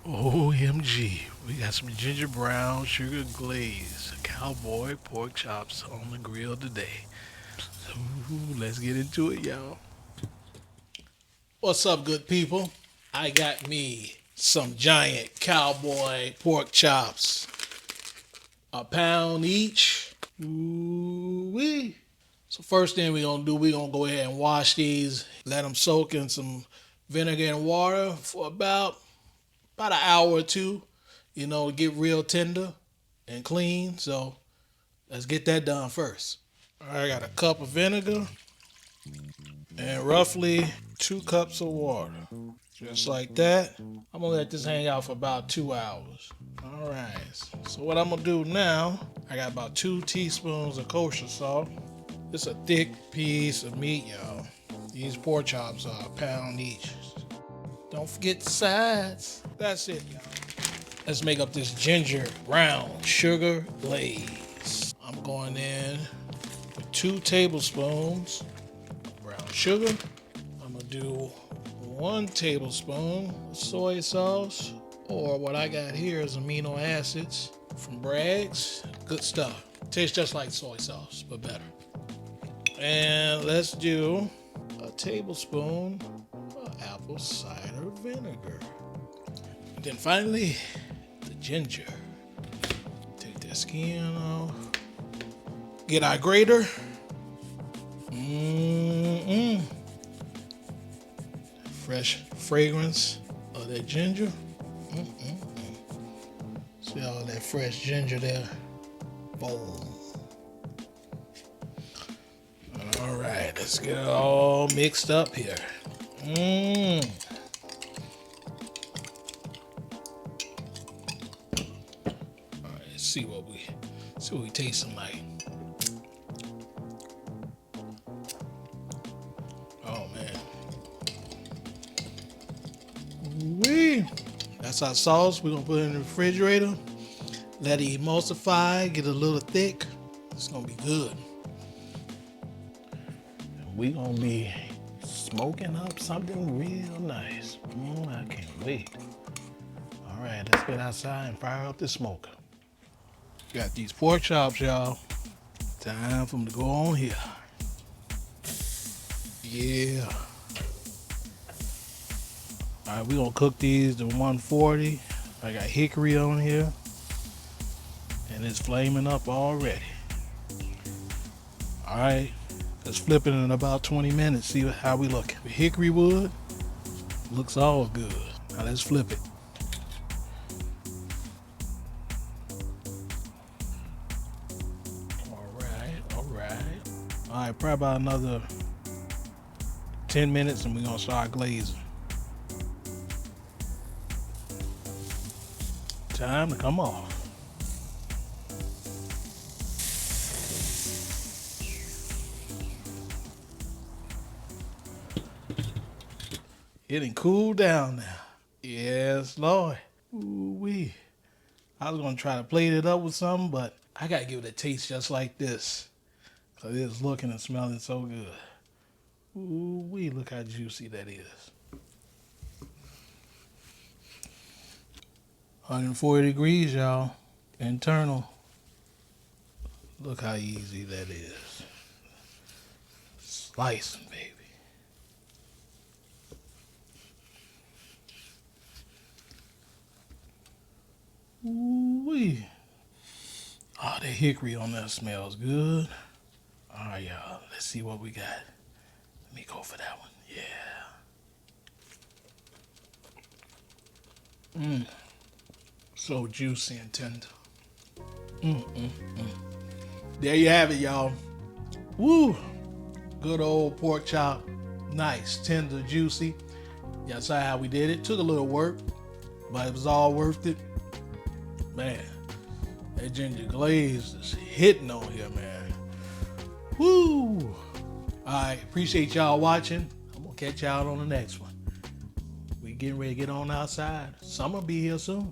OMG, we got some ginger brown sugar glaze cowboy pork chops on the grill today. So let's get into it, y'all. What's up, good people? I got me some giant cowboy pork chops, a pound each. Ooh-wee. So first thing we're gonna do, we're gonna go ahead and wash these, let them soak in some vinegar and water for about an hour or two, to get real tender and clean. So let's get that done first. I got a cup of vinegar and roughly 2 cups of water. Just like that. I'm gonna let this hang out for about 2 hours. All right. So what I'm gonna do now, I got about 2 teaspoons of kosher salt. It's a thick piece of meat, y'all. These pork chops are a pound each. Don't forget the sides. That's it, y'all. Let's make up this ginger brown sugar glaze. I'm going in with 2 tablespoons of brown sugar. I'm gonna do 1 tablespoon of soy sauce, or what I got here is amino acids from Bragg's. Good stuff. Tastes just like soy sauce, but better. And let's do a tablespoon of apple cider vinegar. And then finally, the ginger. Take that skin off. Get our grater. Fresh fragrance of that ginger. See all that fresh ginger there? Boom. All right, let's get it all mixed up here. All right, let's see what we tasting like. Oh man. Wee. That's our sauce. We're gonna put it in the refrigerator. Let it emulsify, get a little thick. It's gonna be good. We're gonna be smoking up something real nice. I can't wait. All right, let's get outside and fire up the smoker. Got these pork chops, y'all. Time for them to go on here. Yeah. All right, we're gonna cook these to 140. I got hickory on here, and it's flaming up already. All right. Let's flip it in about 20 minutes, see how we look. The hickory wood looks all good. Now let's flip it. All right. All right, probably about another 10 minutes and we're gonna start glazing. Time to come off. It done cooled down now. Yes, Lord. Ooh-wee. I was gonna try to plate it up with something, but I gotta give it a taste just like this. Cause it's looking and smelling so good. Ooh-wee, look how juicy that is. 140 degrees, y'all. Internal. Look how easy that is. Slicing, baby. Ooh-wee. Oh, the hickory on that smells good. All right, y'all. Let's see what we got. Let me go for that one. Yeah. So juicy and tender. There you have it, y'all. Woo. Good old pork chop. Nice, tender, juicy. Y'all saw how we did it. Took a little work, but it was all worth it. Man, that ginger glaze is hitting on here, man. Woo! All right, appreciate y'all watching. I'm gonna catch y'all on the next one. We getting ready to get on outside. Summer be here soon.